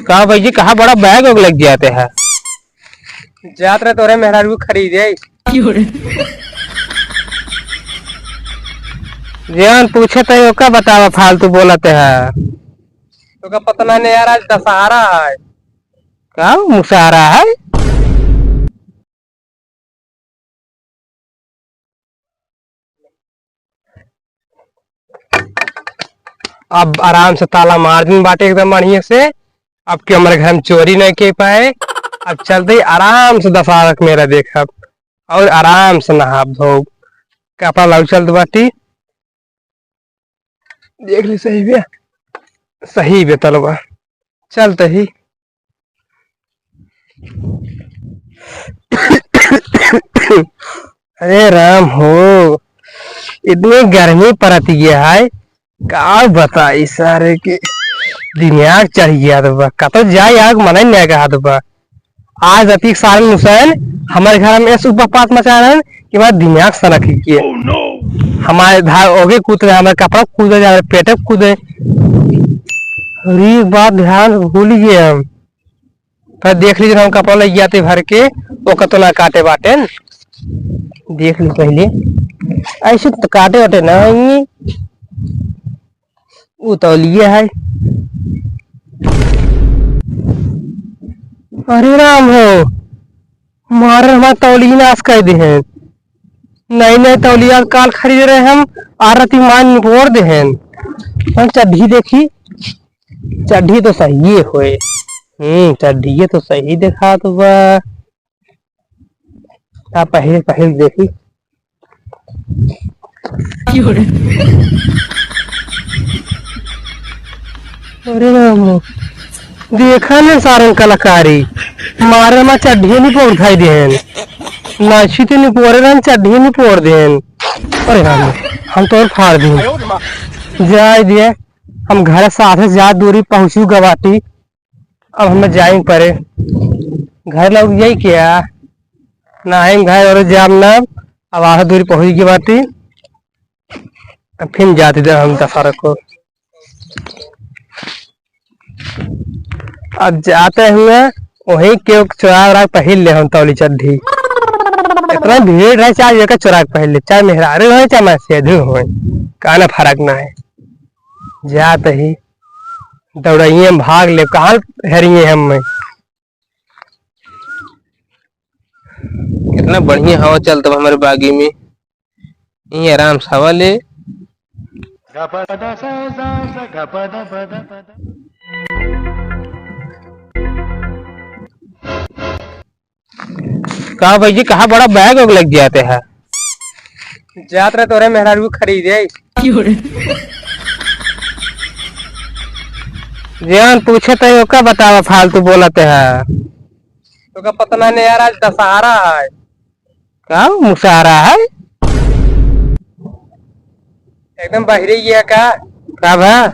कहा भाई जी कहा बड़ा बैग वैग लग जाते हैं। जात रहे तोरे मेहरारू खरीदे जान पूछे तो का बतावा फालतू बोलते है। तो का पता नहीं यार, आज दशहरा है। क्या मुशारा है? अब आराम से ताला मार दिन बाटे एकदम बढ़िया से। अब के हमारे घर में चोरी नहीं के पाए। अब चलते ही आराम से दफारक मेरा देखब और आराम से नहा धो कपड़ा लाउ चलते बाटी। देख ली सही बे तलवा चलते ही। अरे राम हो, इतनी गर्मी पड़ती है का बताई सारे के दिमाग चढ़ गया तो कत जाए आग मन नहीं कहा तो आज अति साल मुसैन हमारे घर में ऐसे पात मचा रहे कि हमारा दिमाग सनक किए। हमारे धार ओगे कूद रहे, हमारे कपड़ा कूदे जा रहे, पेटे कूदे। एक बात ध्यान भूल गए हम। फिर देख लीजिए हम कपड़ा लग जाते भर के वो कतो ना काटे बाटे। देख ली पहले ऐसे तो काटे वाटे ना वो तौलिए है। अरे राम हो, मारे हमारे तौलिए नाश कर दे हैं। नई नई तौलिया काल खरीद रहे हम आरती मान निपोड़ दे हैं। चड्ढी देखी, चड्ढी तो सही होए। चड्ढी तो सही देखा तो पहले पहले देखी। अरे राम देखा ना सारे कलाकारी मारे में चड्ढी नहीं पोड़ खाई देन नाची तो नहीं पोड़े रन चड्ढी नहीं पोड़ देन। अरे राम हम तो फाड़ दी जाए दिए। हम घर साथ ज्यादा दूरी पहुंची गवाटी। अब हमें जाएंगे परे घर लोग यही किया ना है घर और जाम ना। अब आधा दूरी पहुंच गई बाटी। अब फिर जाते थे हम दशहरा को। अब जाते हुए वही क्यों चुरा वरा पहन ले हम तौली चड्ढी। इतना भीड़ रहे चाहे जगह चुरा पहन ले, चाहे मेहरारू हो चाहे मैं सेधु हो, काना फर्क ना है। जाते ही दौड़िए भाग ले कहा हेरिए हम में। कितना बढ़िया हवा चलता हमारे बागी में। ये आराम से हवा ले। कहा भाई जी कहा बड़ा बैग वैग लग जाते हैं। जात रहे तोरे मेहरारू खरीदे जान पूछे तो का बतावा फालतू बोलते है। तो का पता नहीं यार, आज दशहरा है। क्या मुशारा है? एकदम बहरी गया का कब है?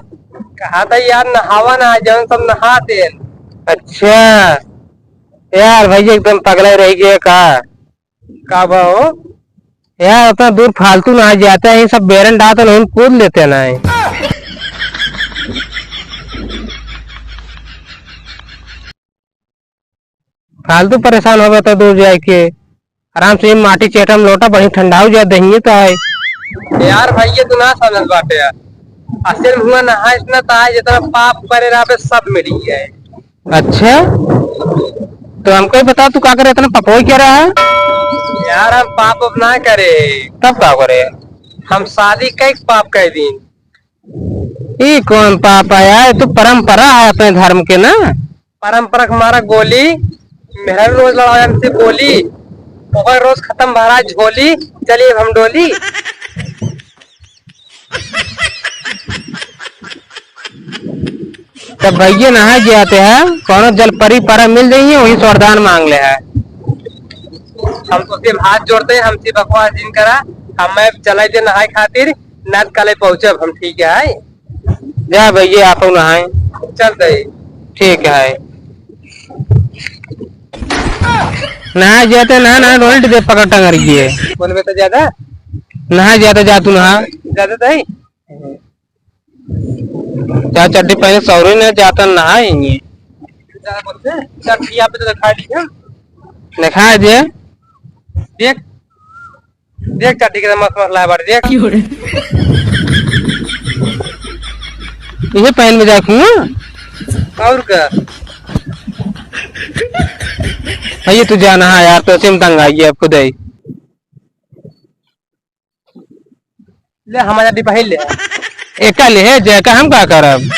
कहा था यार नहावा ना जौन सब नहाते। अच्छा यार भाई एकदम पगला रह गया का हो यार उतना दूर फालतू ना जाता है। सब बेरन डालते नहीं कूद लेते ना है। फालतू परेशान हो गया तो दूर जाए के आराम से माटी चेटा में लोटा बढ़िया ठंडा हो जाए दही तो है। यार भाई ये तू ना समझ बाटे यार, असल हुआ नहा इतना था जितना पाप करे रहा पे सब मिली है। अच्छा तो हमको ही बता तू क्या करे इतना पपोई क्या रहा है? यार हम पाप अब ना करे तब क्या करे? हम शादी कई पाप कह दिन। ये कौन पाप है यार? तो परंपरा है अपने धर्म के ना। परंपरा हमारा गोली मेरा रोज लड़ा से बोली और रोज खत्म भरा झोली। चलिए अब हम डोली। तब भैया नहा जाते हैं कौन जल परी परा मिल जाइए वही वरदान मांग ले है। हम तो सिर्फ हाथ जोड़ते हैं, हमसे बकवास जिन करा हम चला दे नहाए खातिर नाथ कल पहुंचे हम। ठीक है जा भैया आप नहाए चल गए। ठीक है नहा जाते ना रोल्ट दे पकड़ टंगर गए बोलबे तो ज्यादा नहा जाते जा तू नहा ज्यादा तो ही जा चड्डी पहले सौरी ने जाता नहाएंगे। ज्यादा बोलते हैं चट्टी यहाँ पे तो दिखा दी है दिखा दे देख देख चट्टी के मस्त मसला है बार देख ये पहन में जाऊंगा और क्या ये तू जाना है यार तो सिम तंग आई है खुद ही ले हमारा डी पहन ले एक का ले है जैका हम का करब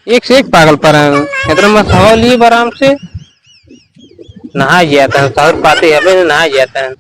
एक से एक पागल पर इतना मत हवा लिए आराम से नहा जाता है शहर पाते हैं नहा जाता है